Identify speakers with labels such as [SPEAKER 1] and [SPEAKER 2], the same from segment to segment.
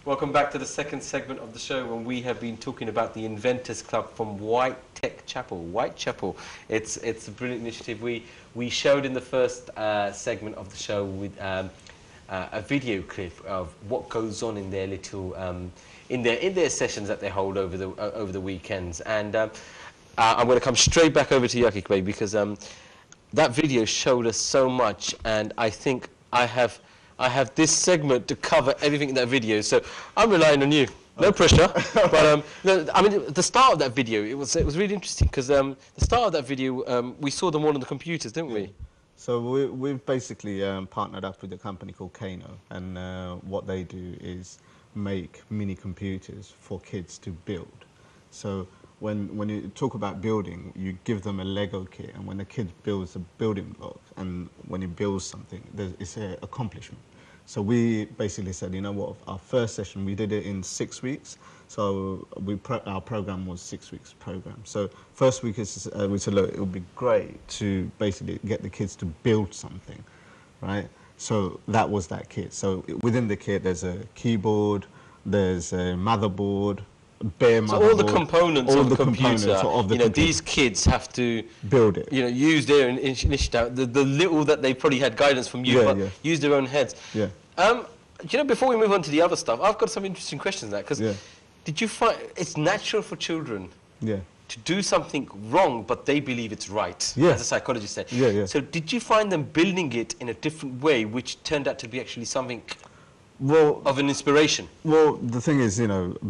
[SPEAKER 1] Welcome back to the second segment of the show when we have been talking about the Inventors Club from Whitechapel. It's a brilliant initiative. We showed in the first segment of the show with a video clip of what goes on in their little in their sessions that they hold over the weekends. And I'm going to come straight back over to Yakik Bey because that video showed us so much, and I think I have this segment to cover everything in that video, so I'm relying on you. No pressure, but I mean, the start of that video, it was really interesting because the start of that video, we saw them all on the computers, didn't we?
[SPEAKER 2] So we've basically partnered up with a company called Kano, and what they do is make mini computers for kids to build. So when you talk about building, you give them a Lego kit, and when the kid builds a building block, and when he builds something, it's an accomplishment. So we basically said, you know what, our first session, we did it in 6 weeks. So our program was 6 weeks program. So first week, we said, look, it would be great to basically get the kids to build something, right? So that was that kit. So within the kit, there's a keyboard, there's a motherboard,
[SPEAKER 1] so all the components of the computer, these kids have to
[SPEAKER 2] build it.
[SPEAKER 1] Use their initiative. The little that they probably had guidance from you, but use their own heads.
[SPEAKER 2] Yeah.
[SPEAKER 1] Before we move on to the other stuff, I've got some interesting questions there because did you find it's natural for children to do something wrong, but they believe it's right, as a psychologist said? So did you find them building it in a different way, which turned out to be actually something? Of an inspiration?
[SPEAKER 2] Well, the thing is,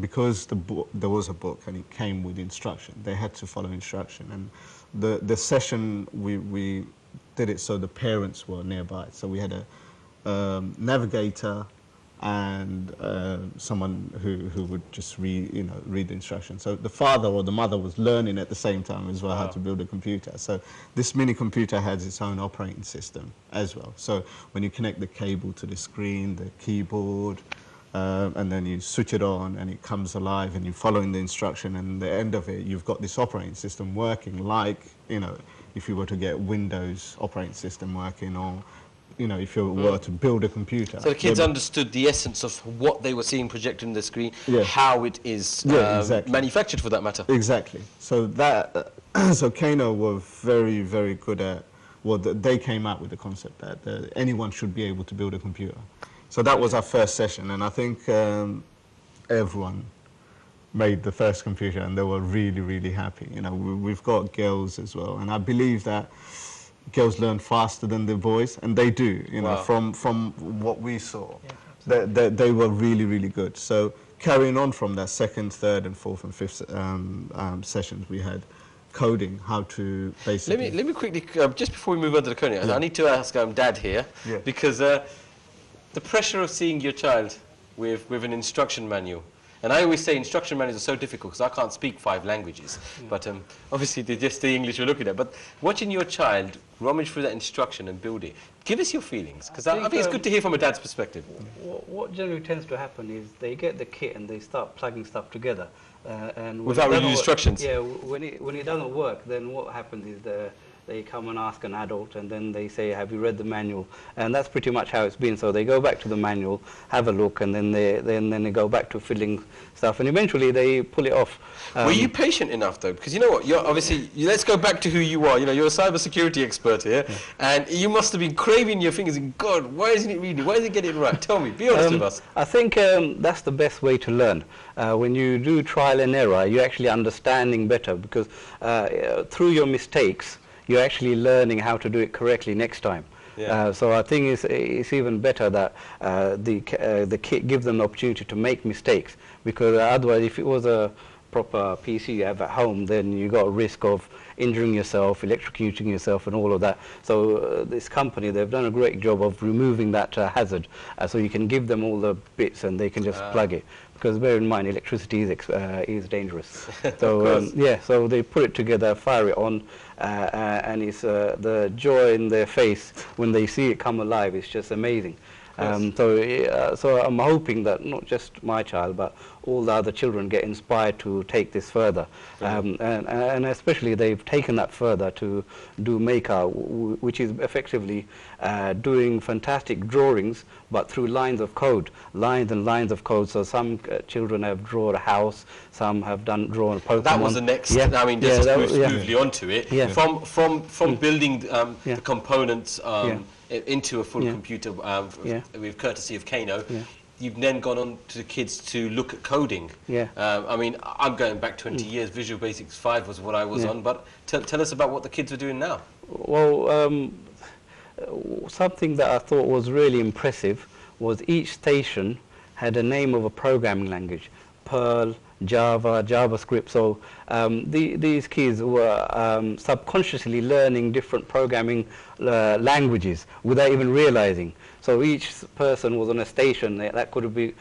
[SPEAKER 2] because there was a book and it came with instruction, they had to follow instruction. And the session, we did it so the parents were nearby. So we had a navigator and someone who would just read the instructions. So the father or the mother was learning at the same time as well how to build a computer. So this mini computer has its own operating system as well. So when you connect the cable to the screen, the keyboard, and then you switch it on and it comes alive and you're following the instruction, and at the end of it you've got this operating system working like, if you were to get Windows operating system working, or if you were to build a computer.
[SPEAKER 1] So the kids understood the essence of what they were seeing projected on the screen, how it is manufactured, for that matter.
[SPEAKER 2] Exactly. So so Kano were very, very good at, they came out with the concept that anyone should be able to build a computer. So that was our first session, and I think everyone made the first computer, and they were really, really happy. We've got girls as well, and I believe that girls learn faster than the boys, and they do. From what we saw, they were really, really good. So carrying on from that second, third, and fourth and fifth sessions, we had coding, how to basically.
[SPEAKER 1] Let me quickly, just before we move on to the coding, I need to ask Dad here, because the pressure of seeing your child with an instruction manual. And I always say instruction manuals are so difficult because I can't speak 5 languages, but obviously they're just the English you're looking at. But watching your child rummage through that instruction and build it, give us your feelings, because I think it's good to hear from a dad's perspective.
[SPEAKER 3] What generally tends to happen is they get the kit and they start plugging stuff together. And
[SPEAKER 1] without reading instructions?
[SPEAKER 3] Yeah, when it doesn't work, then what happens is they come and ask an adult, and then they say, have you read the manual? And that's pretty much how it's been. So they go back to the manual, have a look, and then they go back to filling stuff, and eventually they pull it off.
[SPEAKER 1] Were you patient enough, though? Because you know what, you're obviously, let's go back to who you are. You're a cybersecurity expert here, and you must have been craving your fingers and, God, why isn't it reading? Why isn't it getting it right? Tell me, be honest with us.
[SPEAKER 3] I think that's the best way to learn. When you do trial and error, you're actually understanding better, because through your mistakes, you're actually learning how to do it correctly next time. So I think it's even better that the kit gives them the opportunity to make mistakes, because otherwise, if it was a proper PC you have at home, then you got a risk of injuring yourself, electrocuting yourself, and all of that. So this company, they've done a great job of removing that hazard, so you can give them all the bits and they can just plug it. Because bear in mind, electricity is dangerous. So so they put it together, fire it on, and it's the joy in their face when they see it come alive. It's just amazing. So I'm hoping that not just my child, but all the other children get inspired to take this further. And especially they've taken that further to do Maker, which is effectively doing fantastic drawings, but through lines of code, lines and lines of code. So some children have drawn a house, some have drawn a Pokemon.
[SPEAKER 1] That was the next. I mean, just move smoothly onto it. From building the components into a full computer with courtesy of Kano. You've then gone on to the kids to look at coding. I mean, I'm going back 20 years. Visual Basics 5 was what I was on. But tell us about what the kids are doing now.
[SPEAKER 3] Well, something that I thought was really impressive was each station had a name of a programming language: Perl, Java, JavaScript. So these kids were subconsciously learning different programming languages without even realizing. So each person was on a station that could be,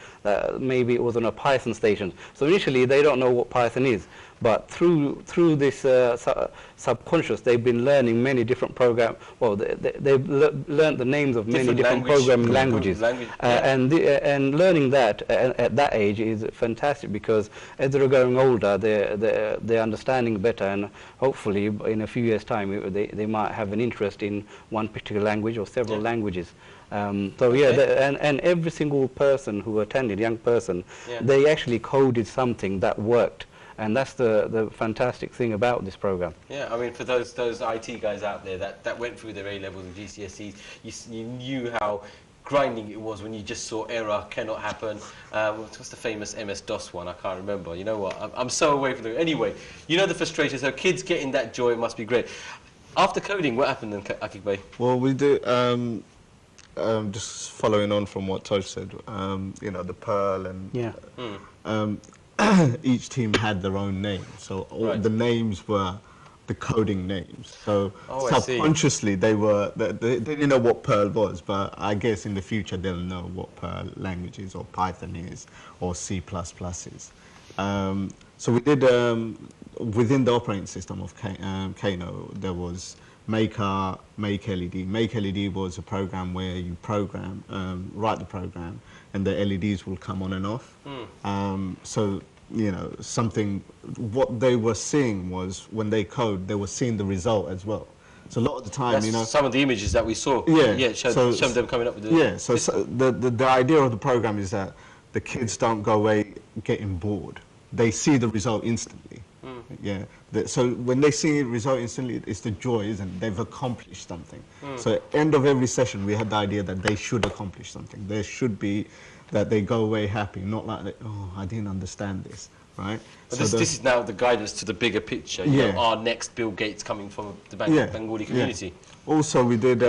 [SPEAKER 3] maybe it was on a Python station. So initially they don't know what Python is, but through this subconscious, they've been learning many different they've learned the names of many different programming languages. And learning that at that age is fantastic, because as they're growing older, they're understanding better, and hopefully in a few years' time they might have an interest in one particular language or several languages. And every single person who attended, young person, they actually coded something that worked. And that's the fantastic thing about this program.
[SPEAKER 1] Yeah, I mean, for those IT guys out there that went through their A-levels and GCSEs, you knew how grinding it was when you just saw error, cannot happen. What's the famous MS-DOS one? I can't remember. You know what? I'm so away from it. Anyway, you know the frustration. So kids getting that joy must be great. After coding, what happened then, Akik Bey?
[SPEAKER 2] Well, we do... just following on from what Toj said, you know, the Perl and each team had their own name. So all the names were the coding names. So subconsciously they didn't know what Perl was, but I guess in the future they'll know what Perl language is, or Python is, or C++ is. So we did, within the operating system of Kano, there was Maker, Make LED. Make LED was a program where you program, write the program, and the LEDs will come on and off. So, you know, what they were seeing was, when they code, they were seeing the result as well. So a lot of the time, you know...
[SPEAKER 1] some of the images that we saw. Showed them coming up with the...
[SPEAKER 2] so the idea of the program is that the kids don't go away getting bored. They see the result instantly. So when they see the result instantly, it's the joy, isn't it? They've accomplished something. So at the end of every session, we had the idea that they should accomplish something. There should be that they go away happy, not like, oh, I didn't understand this, right?
[SPEAKER 1] But this is now the guidance to the bigger picture. You know, our next Bill Gates coming from the Bengali community.
[SPEAKER 2] Also, we did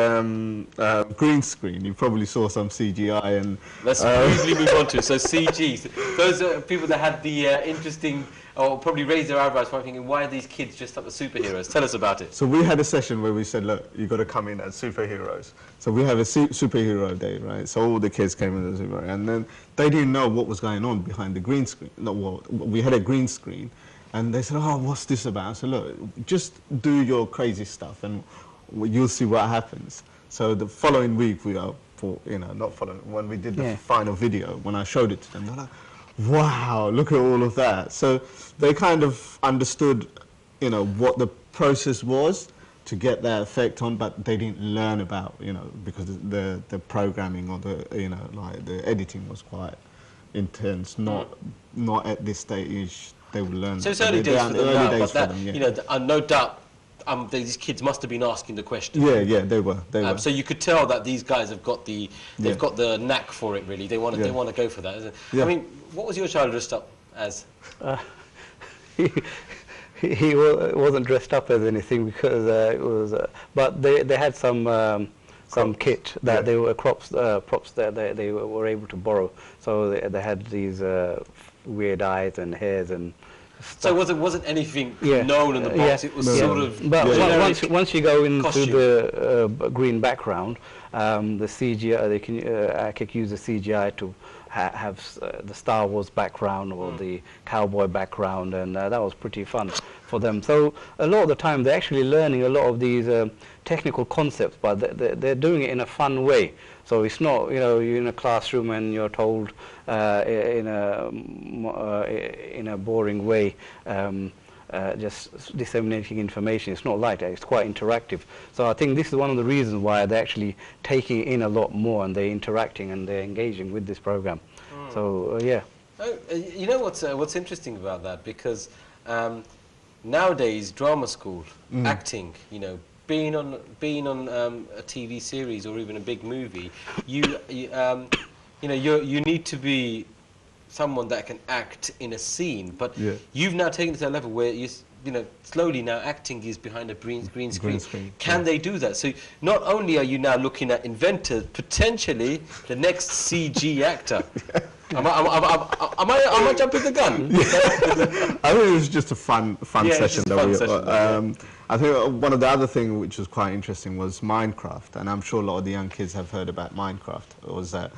[SPEAKER 2] green screen. You probably saw some CGI. And
[SPEAKER 1] let's briefly move on to it. So CG, those are people that had the interesting, or probably raised their eyebrows from thinking, why are these kids dressed up as superheroes? Tell us about it.
[SPEAKER 2] So we had a session where we said, look, you've got to come in as superheroes. So we have a superhero day, right? So all the kids came in as superheroes. And then they didn't know what was going on behind the green screen. No, well, we had a green screen. And they said, oh, what's this about? So look, just do your crazy stuff and you'll see what happens. So the following week, when we did the final video, when I showed it to them, they're like, wow, look at all of that. So they kind of understood, you know, what the process was to get that effect on, but they didn't learn about, you know, because the programming or the, you know, like the editing was quite intense. Not at this stage they will learn.
[SPEAKER 1] So it's early days for them now, but that, you know, no doubt. These kids must have been asking the question.
[SPEAKER 2] Yeah, they were.
[SPEAKER 1] So you could tell that these guys have got the got the knack for it. Really, they want to go for that. Isn't it? I mean, what was your child dressed up as?
[SPEAKER 3] He wasn't dressed up as anything, because it was. But they had some kit that they were props that they were able to borrow. So they had these weird eyes and hairs and.
[SPEAKER 1] So it wasn't anything known in the box. It was sort of.
[SPEAKER 3] But once you go into the green background, the CGI, they can use the CGI to have the Star Wars background or the cowboy background, and that was pretty fun for them. So a lot of the time they're actually learning a lot of these technical concepts, but they're doing it in a fun way. So it's not, you know, you're in a classroom and you're told in a boring way, just disseminating information. It's not like that. It's quite interactive. So I think this is one of the reasons why they're actually taking in a lot more, and they're interacting and they're engaging with this program. So yeah.
[SPEAKER 1] Oh, you know what's interesting about that, because nowadays drama school, acting, you know, being on a TV series or even a big movie, you know, you need to be someone that can act in a scene, but you've now taken it to a level where you know, slowly now acting is behind a green screen. Can they do that? So not only are you now looking at inventors, potentially the next CG actor. Am I jumping the gun?
[SPEAKER 2] I think it was just a fun session. I think one of the other things which was quite interesting was Minecraft, and I'm sure a lot of the young kids have heard about Minecraft. It was that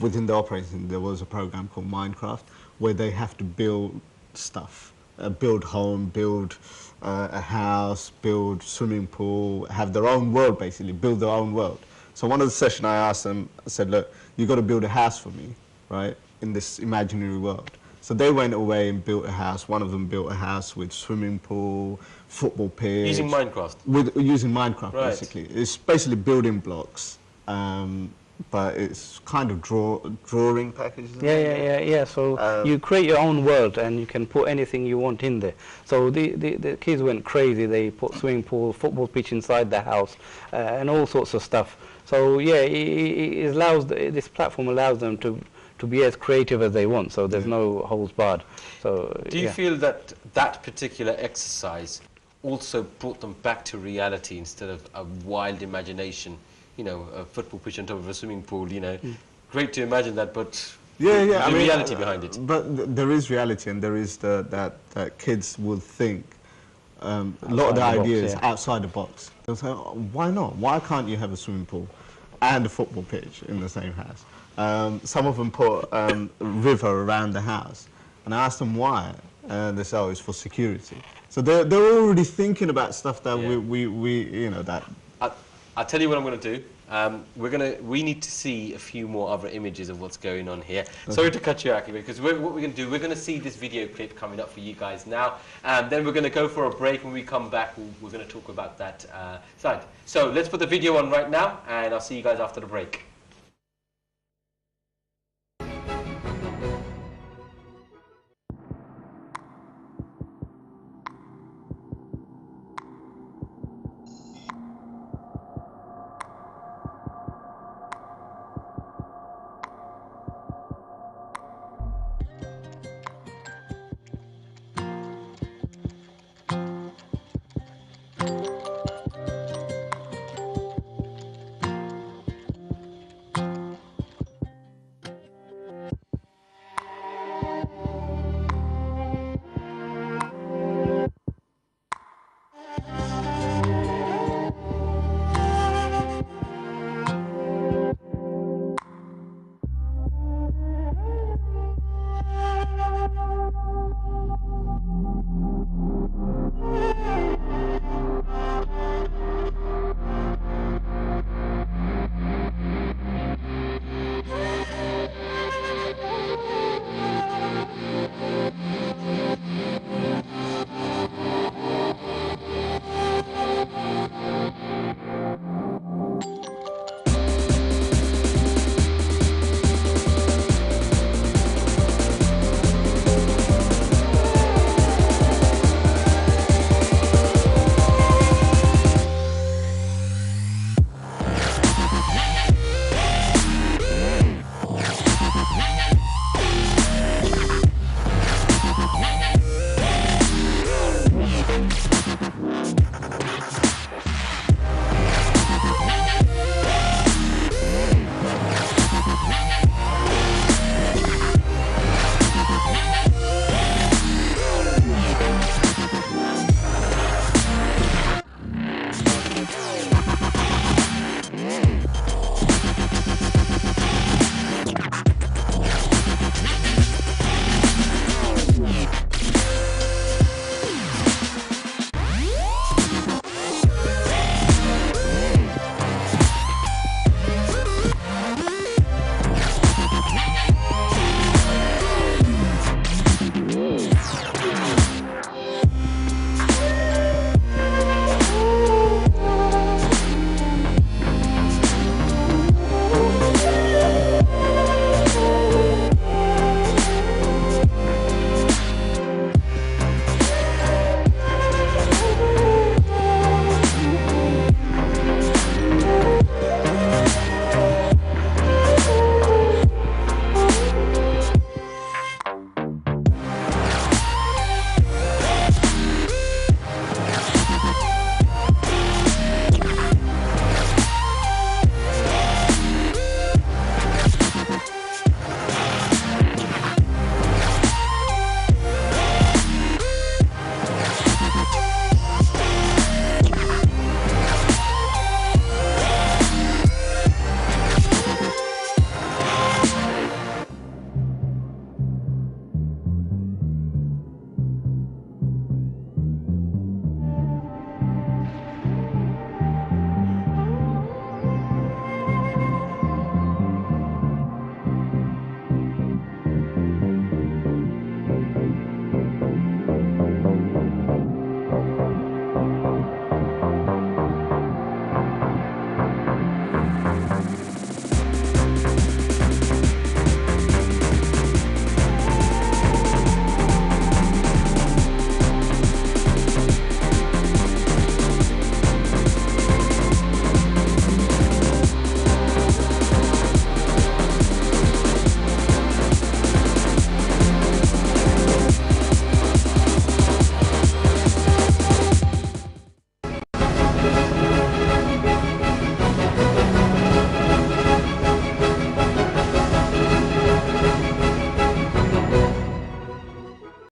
[SPEAKER 2] within the operating there was a program called Minecraft where they have to build stuff, build home, build a house, build swimming pool, have their own world, basically build their own world. So one of the sessions I asked them, I said, look, you got to build a house for me, right, in this imaginary world. So they went away and built a house. One of them built a house with swimming pool, football pitch.
[SPEAKER 1] Using Minecraft?
[SPEAKER 2] Using Minecraft, right. Basically. It's basically building blocks, but it's kind of drawing packages.
[SPEAKER 3] Yeah. So you create your own world and you can put anything you want in there. So the kids went crazy. They put swimming pool, football pitch inside the house, and all sorts of stuff. So yeah, it allows, this platform allows them to be as creative as they want, so there's no holds barred. So
[SPEAKER 1] do you feel that that particular exercise also brought them back to reality instead of a wild imagination? You know, a football pitch on top of a swimming pool, you know, great to imagine that, but
[SPEAKER 2] I mean,
[SPEAKER 1] reality behind it.
[SPEAKER 2] But there is reality, and there is that kids will think a lot of the ideas outside the box. They'll say, oh, why not? Why can't you have a swimming pool and a football pitch in the same house? Some of them put a river around the house, and I asked them why, and they said, oh, it's for security. So they're already thinking about stuff that we you know, that.
[SPEAKER 1] I'll tell you what I'm going to do. We need to see a few more other images of what's going on here. Okay. Sorry to cut you out, because what we're going to do, we're going to see this video clip coming up for you guys now. Then we're going to go for a break. When we come back, we're going to talk about that side. So let's put the video on right now, and I'll see you guys after the break.